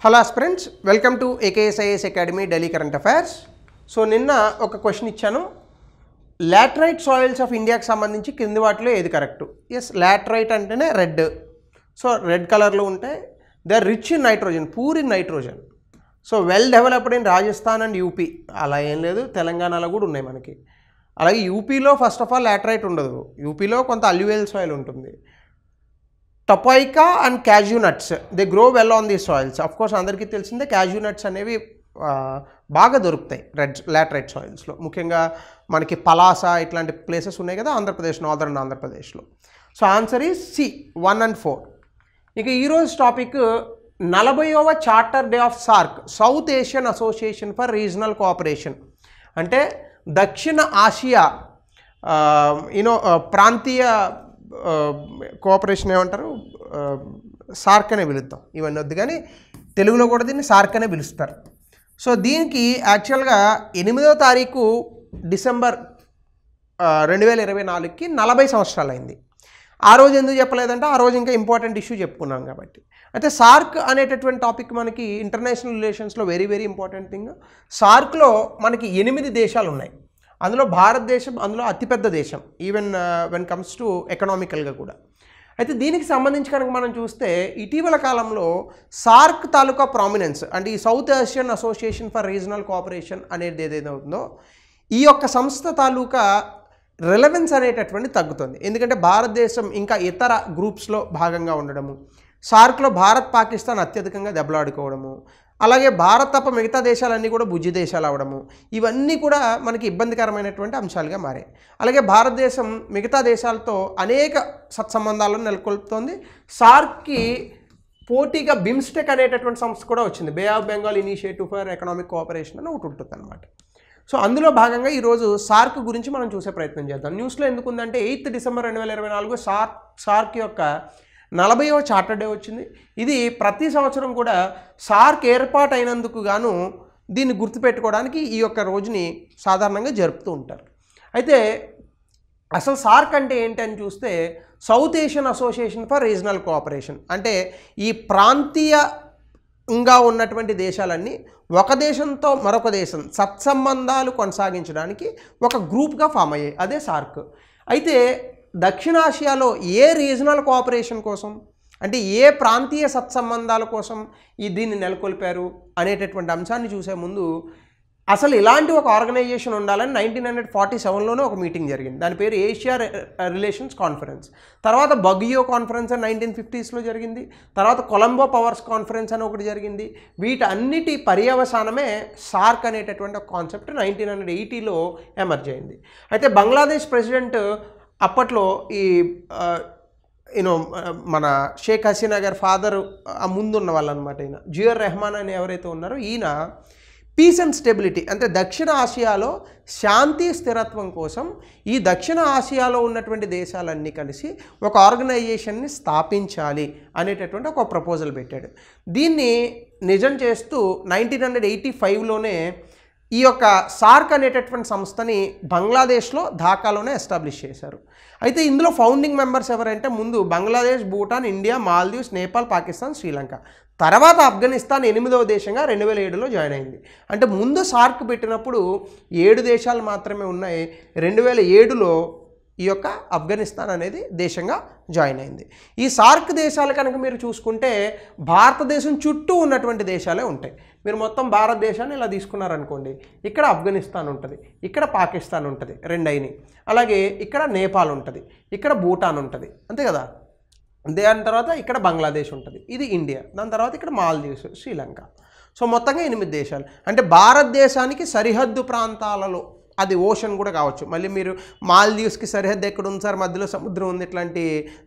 Hello aspirants, welcome to ఏకేఎస్ఐఎస్ academy Delhi current affairs. So నిన్న ఒక question ఇచ్చాను, లాటరైట్ సాయిల్స్ ఆఫ్ ఇండియాకి సంబంధించి కింది వాటిలో ఏది కరెక్ట్? ఎస్, లాటరైట్ అంటేనే రెడ్. సో రెడ్ కలర్లో ఉంటాయి. They are rich in nitrogen, poor in nitrogen. So well developed in Rajasthan and UP. అలా ఏం లేదు, తెలంగాణలో కూడా ఉన్నాయి మనకి. అలాగే యూపీలో ఫస్ట్ ఆఫ్ ఆల్ లాటరైట్ ఉండదు. యూపీలో కొంత అల్యూవియల్ సాయిల్ ఉంటుంది. Tapioca and cashew nuts, they grow well on these soils. Of course అందరికీ తెలిసిందే క్యాజ్యూ నట్స్ అనేవి బాగా దొరుకుతాయి లాటరైట్ సాయిల్స్లో. ముఖ్యంగా మనకి పలాస ఇట్లాంటి ప్లేసెస్ ఉన్నాయి కదా ఆంధ్రప్రదేశ్, నార్దర్న్ ఆంధ్రప్రదేశ్లో. So answer is C 1 and 4. ఇక ఈరోజు టాపిక్ 40వ charter day of SAARC, South Asian association for regional cooperation. అంటే దక్షిణ ఆసియా ప్రాంతీయ కోఆపరేషన్ ఏమంటారు, సార్క్ అనే పిలుద్దాం. ఇవన్నీ వద్దు కానీ తెలుగులో కూడా దీన్ని సార్క్ అనే పిలుస్తారు. సో దీనికి యాక్చువల్గా 8వ తారీఖు డిసెంబర్ 2024కి 40 సంవత్సరాలు అయింది. ఆ రోజు ఎందుకు చెప్పలేదంటే ఆ రోజు ఇంకా ఇంపార్టెంట్ ఇష్యూ చెప్పుకున్నాం కాబట్టి. అయితే సార్క్ అనేటటువంటి టాపిక్ మనకి ఇంటర్నేషనల్ రిలేషన్స్లో వెరీ వెరీ ఇంపార్టెంట్ థింగ్. సార్క్లో మనకి 8 దేశాలు ఉన్నాయి. అందులో భారతదేశం అందులో అతిపెద్ద దేశం, ఈవెన్ వెన్ కమ్స్ టు ఎకనామికల్గా కూడా. అయితే దీనికి సంబంధించి కనుక మనం చూస్తే ఇటీవల కాలంలో సార్క్ తాలూకా ప్రామినెన్స్, అంటే ఈ South Asian association for regional cooperation అనేది ఏదైతే ఉందో ఈ యొక్క సంస్థ తాలూకా రిలవెన్స్ అనేటటువంటి తగ్గుతుంది. ఎందుకంటే భారతదేశం ఇంకా ఇతర గ్రూప్స్లో భాగంగా ఉండడము, సార్క్లో భారత్ పాకిస్తాన్ అత్యధికంగా దెబ్బలాడుకోవడము, అలాగే భారత్ తప్ప మిగతా దేశాలన్నీ కూడా బుజ్జి దేశాలు అవడము, ఇవన్నీ కూడా మనకి ఇబ్బందికరమైనటువంటి అంశాలుగా మారాయి. అలాగే భారతదేశం మిగతా దేశాలతో అనేక సత్సంబంధాలను నెలకొల్పుతోంది. సార్క్కి పోటీగా బిమ్స్టెక్ అనేటటువంటి సంస్థ కూడా వచ్చింది, Bay of Bengal Initiative for Economic Cooperation అని ఒకటి ఉంటుంది అనమాట. సో అందులో భాగంగా ఈరోజు సార్క్ గురించి మనం చూసే ప్రయత్నం చేద్దాం. న్యూస్లో ఎందుకుందంటే 8 డిసెంబర్ 2024 సార్క్ యొక్క 40వ చార్టర్ డే వచ్చింది. ఇది ప్రతి సంవత్సరం కూడా సార్క్ ఏర్పాటు అయినందుకు గాను దీన్ని గుర్తుపెట్టుకోవడానికి ఈ యొక్క రోజుని సాధారణంగా జరుపుతూ ఉంటారు. అయితే అసలు సార్క్ అంటే ఏంటి అని చూస్తే south Asian association for regional cooperation. అంటే ఈ ప్రాంతీయంగా ఉన్నటువంటి దేశాలన్నీ ఒక దేశంతో మరొక దేశం సత్సంబంధాలు కొనసాగించడానికి ఒక గ్రూప్గా ఫామ్ అయ్యాయి, అదే సార్క్. అయితే దక్షిణాసియాలో ఏ రీజనల్ కోఆపరేషన్ కోసం, అంటే ఏ ప్రాంతీయ సత్సంబంధాల కోసం దీన్ని నెలకొల్పారు అనేటటువంటి అంశాన్ని చూసే ముందు అసలు ఇలాంటి ఒక ఆర్గనైజేషన్ ఉండాలని 1947లోనే ఒక మీటింగ్ జరిగింది. దాని పేరు ఏషియా రిలేషన్స్ కాన్ఫరెన్స్. తర్వాత బగియో కాన్ఫరెన్స్ అని 1950స్లో జరిగింది. తర్వాత కొలంబో పవర్స్ కాన్ఫరెన్స్ అని ఒకటి జరిగింది. వీటన్నిటి పర్యవసానమే సార్క్ అనేటటువంటి ఒక కాన్సెప్ట్ 1980లో ఎమర్జ్ అయింది. అయితే బంగ్లాదేశ్ ప్రెసిడెంట్ అప్పట్లో ఈ మన షేక్ హసీనా గారి ఫాదరు ఆ ముందున్న వాళ్ళు అనమాట. ఈయన జియర్ రెహమాన్ అని ఎవరైతే ఉన్నారో ఈయన పీస్ అండ్ స్టెబిలిటీ, అంటే దక్షిణ ఆసియాలో శాంతి స్థిరత్వం కోసం ఈ దక్షిణ ఆసియాలో ఉన్నటువంటి దేశాలన్నీ కలిసి ఒక ఆర్గనైజేషన్ని స్థాపించాలి అనేటటువంటి ఒక ప్రపోజల్ పెట్టాడు. దీన్ని నిజం చేస్తూ 1985లోనే ఈ యొక్క సార్క్ అనేటటువంటి సంస్థని బంగ్లాదేశ్లో ఢాకాలోనే ఎస్టాబ్లిష్ చేశారు. అయితే ఇందులో ఫౌండింగ్ మెంబర్స్ ఎవరంటే ముందు బంగ్లాదేశ్, భూటాన్, ఇండియా, మాల్దీవ్స్, నేపాల్, పాకిస్తాన్, శ్రీలంక. తర్వాత ఆఫ్ఘనిస్తాన్ 8వ దేశంగా 2007లో జాయిన్ అయింది. అంటే ముందు సార్క్ పెట్టినప్పుడు 7 దేశాలు మాత్రమే ఉన్నాయి. 2007లో ఈ యొక్క ఆఫ్ఘనిస్తాన్ అనేది దేశంగా జాయిన్ అయింది. ఈ సార్క్ దేశాలు కనుక మీరు చూసుకుంటే భారతదేశం చుట్టూ ఉన్నటువంటి దేశాలే ఉంటాయి. మీరు మొత్తం భారతదేశాన్ని ఇలా తీసుకున్నారనుకోండి, ఇక్కడ ఆఫ్ఘనిస్తాన్ ఉంటుంది, ఇక్కడ పాకిస్తాన్ ఉంటుంది, 2 అయినాయి. అలాగే ఇక్కడ నేపాల్ ఉంటుంది, ఇక్కడ భూటాన్ ఉంటుంది, అంతే కదా. దాని తర్వాత ఇక్కడ బంగ్లాదేశ్ ఉంటుంది, ఇది ఇండియా. దాని తర్వాత ఇక్కడ మాల్దీవ్స్, శ్రీలంక. సో మొత్తంగా 8 దేశాలు. అంటే భారతదేశానికి సరిహద్దు ప్రాంతాలలో, అది ఓషన్ కూడా కావచ్చు. మళ్ళీ మీరు మాల్దీవ్స్కి సరిహద్దు ఎక్కడ ఉంది సార్, మధ్యలో సముద్రం ఉంది, ఇట్లాంటి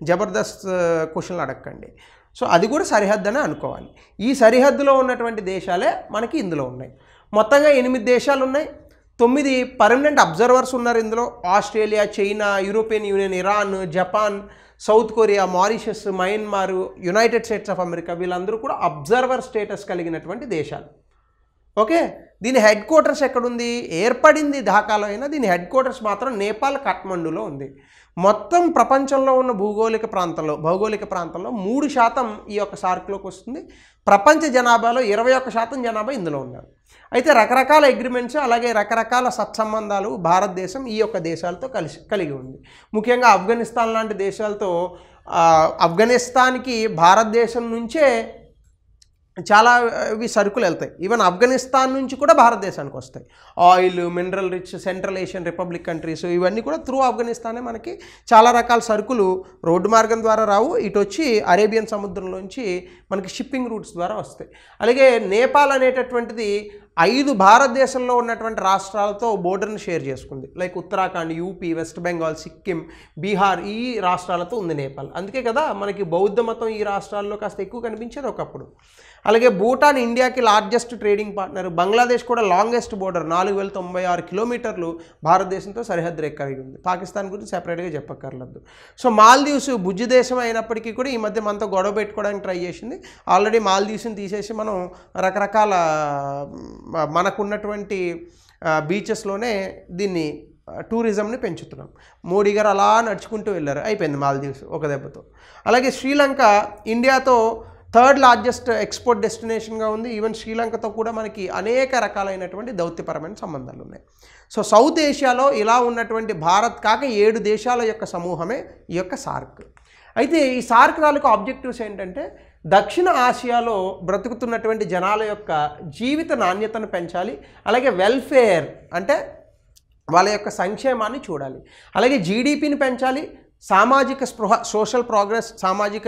జబర్దస్త్ క్వశ్చన్లు అడగండి. సో అది కూడా సరిహద్దు అని అనుకోవాలి. ఈ సరిహద్దులో ఉన్నటువంటి దేశాలే మనకి ఇందులో ఉన్నాయి. మొత్తంగా 8 దేశాలు ఉన్నాయి. 9 పర్మనెంట్ అబ్జర్వర్స్ ఉన్నారు ఇందులో. Australia, China, European union, Iran, Japan, south Korea, Mauritius, Myanmar, United states of America, వీళ్ళందరూ కూడా అబ్జర్వర్ స్టేటస్ కలిగినటువంటి దేశాలు. ఓకే, దీని హెడ్ క్వార్టర్స్ ఎక్కడుంది? ఏర్పడింది ఢాకాలో అయినా దీని హెడ్ క్వార్టర్స్ మాత్రం నేపాల్ కాఠ్మండూలో ఉంది. మొత్తం ప్రపంచంలో ఉన్న భౌగోళిక ప్రాంతంలో 3% ఈ యొక్క సార్క్లోకి వస్తుంది. ప్రపంచ జనాభాలో 21% జనాభా ఇందులో ఉన్నారు. అయితే రకరకాల అగ్రిమెంట్స్ అలాగే రకరకాల సత్సంబంధాలు భారతదేశం ఈ యొక్క దేశాలతో కలిగి ఉంది. ముఖ్యంగా ఆఫ్ఘనిస్తాన్ లాంటి దేశాలతో ఆఫ్ఘనిస్తాన్కి భారతదేశం నుంచే చాలా ఇవి సరుకులు వెళ్తాయి. ఈవెన్ ఆఫ్ఘనిస్తాన్ నుంచి కూడా భారతదేశానికి వస్తాయి. Oil, mineral rich central Asian republic countries ఇవన్నీ కూడా త్రూ ఆఫ్ఘనిస్తానే మనకి చాలా రకాల సరుకులు రోడ్డు మార్గం ద్వారా రావు, ఇటు వచ్చి అరేబియన్ సముద్రంలోంచి మనకి షిప్పింగ్ రూట్స్ ద్వారా వస్తాయి. అలాగే నేపాల్ అనేటటువంటిది 5 భారతదేశంలో ఉన్నటువంటి రాష్ట్రాలతో బోర్డర్ని షేర్ చేసుకుంది. Like Uttarakhand, UP, west Bengal, Sikkim, Bihar ఈ రాష్ట్రాలతో ఉంది నేపాల్. అందుకే కదా మనకి బౌద్ధ మతం ఈ రాష్ట్రాల్లో కాస్త ఎక్కువ కనిపించేది ఒకప్పుడు. అలాగే భూటాన్ ఇండియాకి లార్జెస్ట్ ట్రేడింగ్ పార్ట్నర్. బంగ్లాదేశ్ కూడా లాంగెస్ట్ బోర్డర్ 4096 కిలోమీటర్లు భారతదేశంతో సరిహద్దు రేఖ కలిగి ఉంది. పాకిస్తాన్ గురించి సెపరేట్గా చెప్పక్కర్లేదు. సో మాల్దీవ్స్ బుజ్జి దేశం అయినప్పటికీ కూడా ఈ మధ్య మనతో గొడవ పెట్టుకోవడానికి ట్రై చేసింది. ఆల్రెడీ మాల్దీవ్స్ని తీసేసి మనం రకరకాల మనకున్నటువంటి బీచెస్లోనే దీన్ని టూరిజంని పెంచుతున్నాం. మోడీ గారు అలా నడుచుకుంటూ వెళ్ళారు, అయిపోయింది మాల్దీవ్స్ ఒక దెబ్బతో. అలాగే శ్రీలంక ఇండియాతో 3rd లార్జెస్ట్ ఎక్స్పోర్ట్ డెస్టినేషన్గా ఉంది. ఈవెన్ శ్రీలంకతో కూడా మనకి అనేక రకాలైనటువంటి దౌత్యపరమైన సంబంధాలు ఉన్నాయి. సో సౌత్ ఏషియాలో ఇలా ఉన్నటువంటి భారత్ కాక 7 దేశాల యొక్క సమూహమే ఈ యొక్క సార్క్. అయితే ఈ సార్క్ తాలూకు ఆబ్జెక్టివ్స్ ఏంటంటే దక్షిణ ఆసియాలో బ్రతుకుతున్నటువంటి జనాల యొక్క జీవిత నాణ్యతను పెంచాలి, అలాగే వెల్ఫేర్ అంటే వాళ్ళ యొక్క సంక్షేమాన్ని చూడాలి, అలాగే జీడిపిని పెంచాలి, సామాజిక స్పృహ సోషల్ ప్రోగ్రెస్ సామాజిక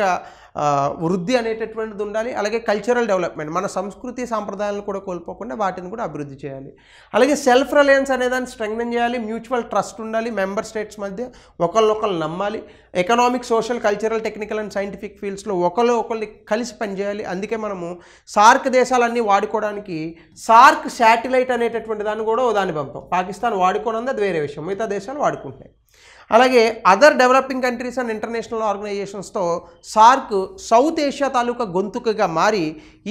వృద్ధి అనేటటువంటిది ఉండాలి, అలాగే కల్చరల్ డెవలప్మెంట్ మన సంస్కృతి సాంప్రదాయాలను కూడా కోల్పోకుండా వాటిని కూడా అభివృద్ధి చేయాలి, అలాగే సెల్ఫ్ రిలయన్స్ అనేదాన్ని స్ట్రెంగ్థెన్ చేయాలి, మ్యూచువల్ ట్రస్ట్ ఉండాలి, మెంబర్ స్టేట్స్ మధ్య ఒకళ్ళొకళ్ళు నమ్మాలి, economic, social, cultural, technical and scientific ఫీల్డ్స్లో ఒకళ్ళొకళ్ళు కలిసి పనిచేయాలి. అందుకే మనము సార్క్ దేశాలన్నీ వాడుకోవడానికి సార్క్ శాటిలైట్ అనేటటువంటి దాన్ని కూడా దాన్ని పంపాం. పాకిస్తాన్ వాడుకోవడం అది వేరే విషయం, మిగతా దేశాలు వాడుకుంటున్నాయి. అలాగే other developing countries and international ఆర్గనైజేషన్స్తో సార్క్ సౌత్ ఏషియా తాలూకా గొంతుకగా మారి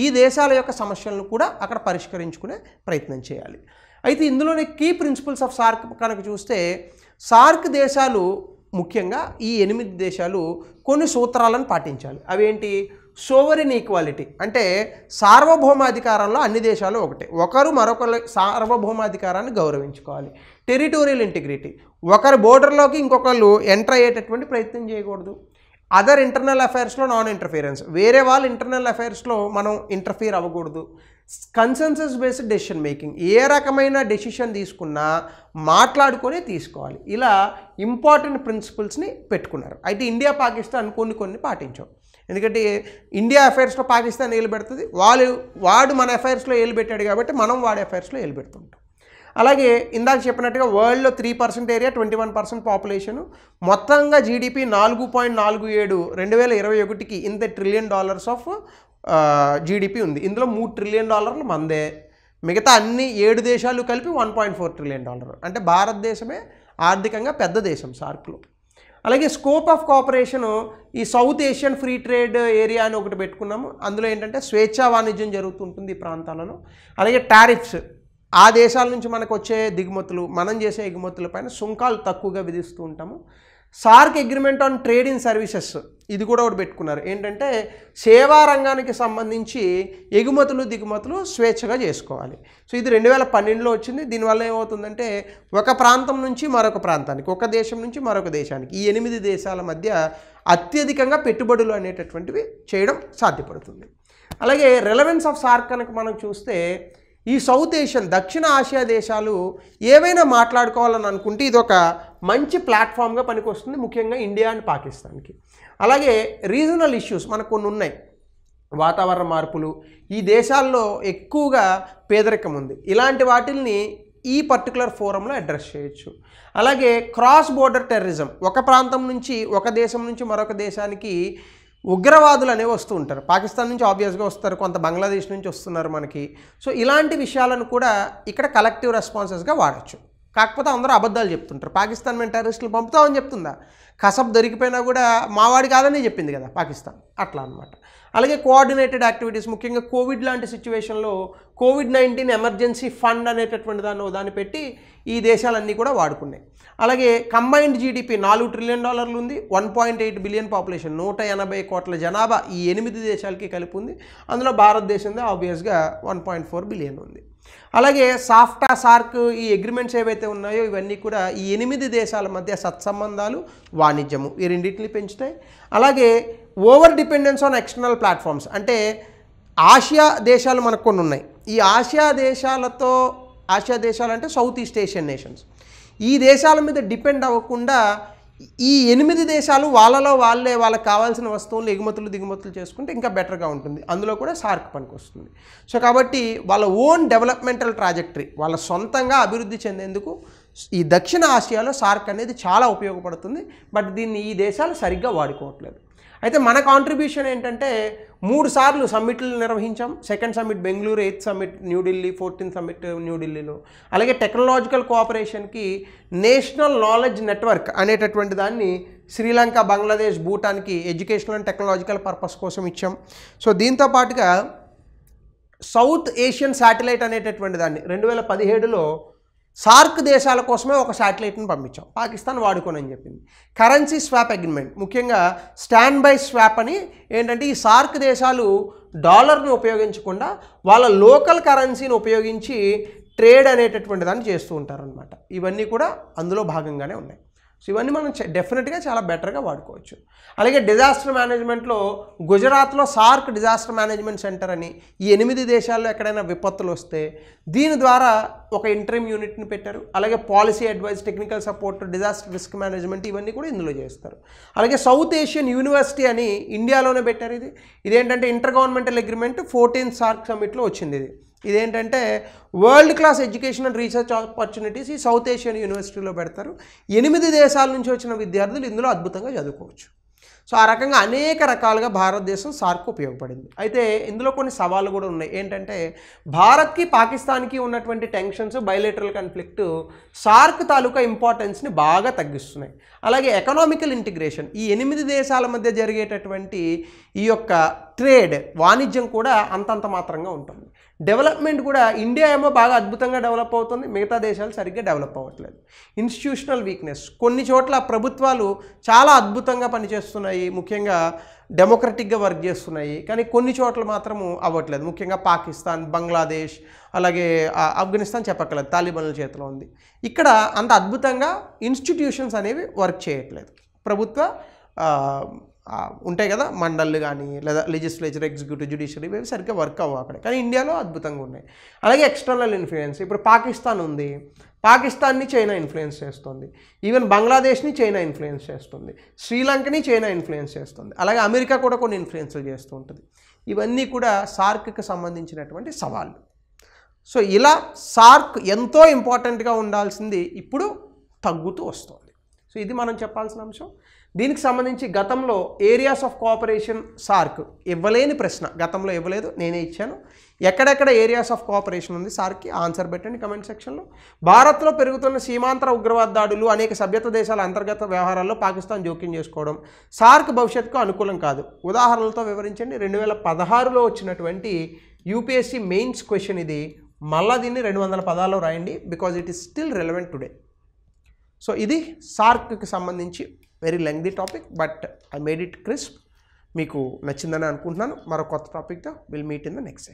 ఈ దేశాల యొక్క సమస్యలను కూడా అక్కడ పరిష్కరించుకునే ప్రయత్నం చేయాలి. అయితే ఇందులోనే కీ ప్రిన్సిపల్స్ ఆఫ్ సార్క్ కనుక చూస్తే సార్క్ దేశాలు ముఖ్యంగా ఈ 8 దేశాలు కొన్ని సూత్రాలను పాటించాలి. అవేంటి? సోవరిన్ ఈక్వాలిటీ అంటే సార్వభౌమాధికారంలో అన్ని దేశాలు ఒకటే, ఒకరు మరొకరి సార్వభౌమాధికారాన్ని గౌరవించుకోవాలి. టెరిటోరియల్ ఇంటిగ్రిటీ, ఒకరి బోర్డర్లోకి ఇంకొకళ్ళు ఎంటర్ అయ్యేటటువంటి ప్రయత్నం చేయకూడదు. అదర్ ఇంటర్నల్ అఫైర్స్లో నాన్ ఇంటర్ఫిరెన్స్, వేరే వాళ్ళ ఇంటర్నల్ అఫైర్స్లో మనం ఇంటర్ఫియర్ అవ్వకూడదు. కన్సెన్సస్ బేస్డ్ డెసిషన్ మేకింగ్, ఏ రకమైన డెసిషన్ తీసుకున్నా మాట్లాడుకొని తీసుకోవాలి. ఇలా ఇంపార్టెంట్ ప్రిన్సిపల్స్ని పెట్టుకున్నారు. అయితే ఇండియా పాకిస్తాన్ కొన్ని పాటించాం. ఎందుకంటే ఇండియా అఫైర్స్లో పాకిస్తాన్ ఏలు పెడుతుంది, వాడు మన అఫైర్స్లో ఏలు పెట్టాడు కాబట్టి మనం వాడి అఫైర్స్లో ఏలు పెడుతుంటాం. అలాగే ఇందాక చెప్పినట్టుగా వరల్డ్లో 3% ఏరియా, 21% పాపులేషను, మొత్తంగా జీడిపి 4.47 2021కి ఇంత $1 ట్రిలియన్ ఆఫ్ జీడిపి ఉంది. ఇందులో $3 ట్రిలియన్ మందే, మిగతా అన్ని 7 దేశాలు కలిపి $1.4 ట్రిలియన్. అంటే భారతదేశమే ఆర్థికంగా పెద్ద దేశం సార్క్లో. అలాగే స్కోప్ ఆఫ్ కోఆపరేషను ఈ South Asian free trade area అని ఒకటి పెట్టుకున్నాము. అందులో ఏంటంటే స్వేచ్ఛా వాణిజ్యం జరుగుతుంటుంది ఈ ప్రాంతాలలో. అలాగే టారిఫ్స్, ఆ దేశాల నుంచి మనకు వచ్చే దిగుమతులు, మనం చేసే ఎగుమతుల పైన సుంకాలు తక్కువగా విధిస్తూ ఉంటాము. SAARC agreement on trade in services ఇది కూడా ఒకటి పెట్టుకున్నారు. ఏంటంటే సేవా రంగానికి సంబంధించి ఎగుమతులు దిగుమతులు స్వేచ్ఛగా చేసుకోవాలి. సో ఇది 2012లో వచ్చింది. దీనివల్ల ఏమవుతుందంటే ఒక ప్రాంతం నుంచి మరొక ప్రాంతానికి, ఒక దేశం నుంచి మరొక దేశానికి ఈ 8 దేశాల మధ్య అత్యధికంగా పెట్టుబడులు అనేటటువంటివి చేయడం సాధ్యపడుతుంది. అలాగే రెలవెన్స్ ఆఫ్ సార్క్ కనుక మనం చూస్తే ఈ సౌత్ ఏషియన్ దక్షిణ ఆసియా దేశాలు ఏవైనా మాట్లాడుకోవాలని అనుకుంటే ఇది ఒక మంచి ప్లాట్ఫామ్గా పనికొస్తుంది, ముఖ్యంగా ఇండియా అండ్ పాకిస్తాన్కి. అలాగే రీజనల్ ఇష్యూస్ మనకు కొన్ని ఉన్నాయి. వాతావరణ మార్పులు, ఈ దేశాల్లో ఎక్కువగా పేదరికం ఉంది, ఇలాంటి వాటిల్ని ఈ పర్టికులర్ ఫోరంలో అడ్రస్ చేయొచ్చు. అలాగే క్రాస్ బోర్డర్ టెర్రరిజం, ఒక ప్రాంతం నుంచి ఒక దేశం నుంచి మరొక దేశానికి ఉగ్రవాదులు అనేవి వస్తూ ఉంటారు. పాకిస్తాన్ నుంచి ఆబ్వియస్గా వస్తారు, కొంత బంగ్లాదేశ్ నుంచి వస్తున్నారు మనకి. సో ఇలాంటి విషయాలను కూడా ఇక్కడ కలెక్టివ్ రెస్పాన్సెస్గా వాడచ్చు. కాకపోతే అందరూ అబద్ధాలు చెప్తుంటారు. పాకిస్తాన్ మేము టెర్రరిస్టులు పంపుతామని చెప్తుందా? కసబ్ దొరికిపోయినా కూడా మావాడి కాదని చెప్పింది కదా పాకిస్తాన్. అట్లా అనమాట. అలాగే కోఆర్డినేటెడ్ యాక్టివిటీస్, ముఖ్యంగా కోవిడ్ లాంటి సిచ్యువేషన్లో COVID-19 ఎమర్జెన్సీ ఫండ్ అనేటటువంటి దాన్ని పెట్టి ఈ దేశాలన్నీ కూడా వాడుకున్నాయి. అలాగే కంబైన్డ్ జీడిపి $4 ట్రిలియన్ ఉంది, 1.8 బిలియన్ పాపులేషన్, 180 కోట్ల జనాభా ఈ 8 దేశాలకి కలిపి ఉంది. అందులో భారతదేశంలో ఆబ్వియస్గా 1.4 బిలియన్ ఉంది. అలాగే సాఫ్టా, సార్క్ ఈ అగ్రిమెంట్స్ ఏవైతే ఉన్నాయో ఇవన్నీ కూడా ఈ 8 దేశాల మధ్య సత్సంబంధాలు, వాణిజ్యము ఈ రెండింటిని పెంచుతాయి. అలాగే over dependence on external platforms, అంటే ఆసియా దేశాలు మనకు కొన్ని ఉన్నాయి. ఈ ఆసియా దేశాలు అంటే సౌత్ ఈస్ట్ ఏషియన్ నేషన్స్, ఈ దేశాల మీద డిపెండ్ అవ్వకుండా ఈ 8 దేశాలు వాళ్ళకి కావాల్సిన వస్తువులు దిగుమతులు చేసుకుంటే ఇంకా బెటర్గా ఉంటుంది. అందులో కూడా సార్క్ పనికి వస్తుంది. సో కాబట్టి వాళ్ళ ఓన్ డెవలప్మెంటల్ ట్రాజెక్టరీ, వాళ్ళ సొంతంగా అభివృద్ధి చెందేందుకు ఈ దక్షిణ ఆసియాలో సార్క్ అనేది చాలా ఉపయోగపడుతుంది. బట్ దీన్ని ఈ దేశాలు సరిగ్గా వాడుకోవట్లేదు. అయితే మన కాంట్రిబ్యూషన్ ఏంటంటే 3 సార్లు సమ్మిట్లు నిర్వహించాం. 2nd summit Bengaluru, 8th summit New Delhi, 14th summit న్యూఢిల్లీలో. అలాగే టెక్నాలజికల్ కోఆపరేషన్కి నేషనల్ నాలెడ్జ్ నెట్వర్క్ అనేటటువంటి దాన్ని శ్రీలంక, బంగ్లాదేశ్, భూటాన్కి ఎడ్యుకేషనల్ అండ్ టెక్నాలజికల్ పర్పస్ కోసం ఇచ్చాం. సో దీంతో పాటుగా సౌత్ ఏషియన్ శాటిలైట్ అనేటటువంటి దాన్ని 2017లో సార్క్ దేశాల కోసమే ఒక శాటిలైట్ని పంపించాం. పాకిస్తాన్ వాడుకోనని చెప్పింది. కరెన్సీ స్వాప్ అగ్రిమెంట్, ముఖ్యంగా స్టాండ్ బై స్వాప్ అని ఏంటంటే ఈ సార్క్ దేశాలు డాలర్ని ఉపయోగించకుండా వాళ్ళ లోకల్ కరెన్సీని ఉపయోగించి ట్రేడ్ అనేటటువంటి దాన్ని చేస్తూ ఉంటారనమాట. ఇవన్నీ కూడా అందులో భాగంగానే ఉన్నాయి. సో ఇవన్నీ మనం డెఫినెట్గా చాలా బెటర్గా వాడుకోవచ్చు. అలాగే డిజాస్టర్ మేనేజ్మెంట్లో గుజరాత్లో సార్క్ డిజాస్టర్ మేనేజ్మెంట్ సెంటర్ అని ఈ 8 దేశాల్లో ఎక్కడైనా విపత్తులు వస్తే దీని ద్వారా ఒక ఇంటరిమ్ యూనిట్ని పెట్టారు. అలాగే policy advice, technical support, disaster risk management ఇవన్నీ కూడా ఇందులో చేస్తారు. అలాగే సౌత్ ఏషియన్ యూనివర్సిటీ అని ఇండియాలోనే పెట్టారు. ఇదేంటంటే inter governmental agreement 14th SAARC సమ్మిట్లో వచ్చింది. ఇదేంటంటే world class education and research opportunities ఈ సౌత్ ఏషియన్ యూనివర్సిటీలో పెడతారు. 8 దేశాల నుంచి వచ్చిన విద్యార్థులు ఇందులో అద్భుతంగా చదువుకోవచ్చు. సో ఆ రకంగా అనేక రకాలుగా భారతదేశం సార్క్ ఉపయోగపడింది. అయితే ఇందులో కొన్ని సవాళ్ళు కూడా ఉన్నాయి. ఏంటంటే భారత్కి పాకిస్తాన్కి ఉన్నటువంటి టెన్షన్స్, బైలేటరల్ కాన్ఫ్లిక్ట్ సార్క్ తాలూకా ఇంపార్టెన్స్ని బాగా తగ్గిస్తున్నాయి. అలాగే ఎకనామికల్ ఇంటిగ్రేషన్, ఈ 8 దేశాల మధ్య జరిగేటటువంటి ఈ యొక్క ట్రేడ్, వాణిజ్యం కూడా అంతంత మాత్రంగా ఉంటుంది. డెవలప్మెంట్ కూడా ఇండియా ఏమో బాగా అద్భుతంగా డెవలప్ అవుతుంది, మిగతా దేశాలు సరిగ్గా డెవలప్ అవ్వట్లేదు. ఇన్స్టిట్యూషనల్ వీక్నెస్, కొన్ని చోట్ల ప్రభుత్వాలు చాలా అద్భుతంగా పనిచేస్తున్నాయి, ముఖ్యంగా డెమోక్రటిక్గా వర్క్ చేస్తున్నాయి, కానీ కొన్ని చోట్ల మాత్రము అవ్వట్లేదు. ముఖ్యంగా పాకిస్తాన్, బంగ్లాదేశ్, అలాగే ఆఫ్ఘనిస్తాన్ చెప్పక్కర్లేదు, తాలిబాన్ల చేతిలో ఉంది. ఇక్కడ అంత అద్భుతంగా ఇన్స్టిట్యూషన్స్ అనేవి వర్క్ చేయట్లేదు. ప్రభుత్వ ఉంటాయి కదా, మండళ్ళు కానీ లేదా లెజిస్లేచర్, ఎగ్జిక్యూటివ్, జ్యుడిషియరీ ఇవి సరిగ్గా వర్క్ అవ్వ అక్కడ, కానీ ఇండియాలో అద్భుతంగా ఉన్నాయి. అలాగే ఎక్స్టర్నల్ ఇన్ఫ్లుయెన్స్, ఇప్పుడు పాకిస్తాన్ ఉంది, పాకిస్తాన్ని చైనా ఇన్ఫ్లుయెన్స్ చేస్తుంది, ఈవెన్ బంగ్లాదేశ్ని చైనా ఇన్ఫ్లుయెన్స్ చేస్తుంది, శ్రీలంకని చైనా ఇన్ఫ్లుయెన్స్ చేస్తుంది, అలాగే అమెరికా కూడా కొన్ని ఇన్ఫ్లుయెన్స్లు చేస్తూ ఉంటుంది. ఇవన్నీ కూడా సార్క్కి సంబంధించినటువంటి సవాళ్ళు. సో ఇలా సార్క్ ఎంతో ఇంపార్టెంట్గా ఉండాల్సింది ఇప్పుడు తగ్గుతూ వస్తుంది. సో ఇది మనం చెప్పాల్సిన అంశం. దీనికి సంబంధించి గతంలో ఏరియాస్ ఆఫ్ కోఆపరేషన్ సార్క్ ఇవ్వలేని ప్రశ్న, గతంలో ఇవ్వలేదు, నేనే ఇచ్చాను. ఎక్కడెక్కడ ఏరియాస్ ఆఫ్ కోఆపరేషన్ ఉంది సార్క్కి ఆన్సర్ పెట్టండి కమెంట్ సెక్షన్లో. భారత్లో పెరుగుతున్న సీమాంతర ఉగ్రవాద దాడులు, అనేక సభ్యత్వ దేశాల అంతర్గత వ్యవహారాల్లో పాకిస్తాన్ జోక్యం చేసుకోవడం సార్క్ భవిష్యత్తుకు అనుకూలం కాదు. ఉదాహరణలతో వివరించండి. 2016లో వచ్చినటువంటి యూపీఎస్సీ మెయిన్స్ క్వశ్చన్ ఇది. మళ్ళీ దీన్ని 200 పదాల్లో రాయండి, because it is still relevant today. So ఇది సార్క్కి సంబంధించి very lengthy topic, but I made it crisp. మీకు నచ్చిందని అనుకుంటున్నాను. మరో కొత్త టాపిక్తో will meet in the next.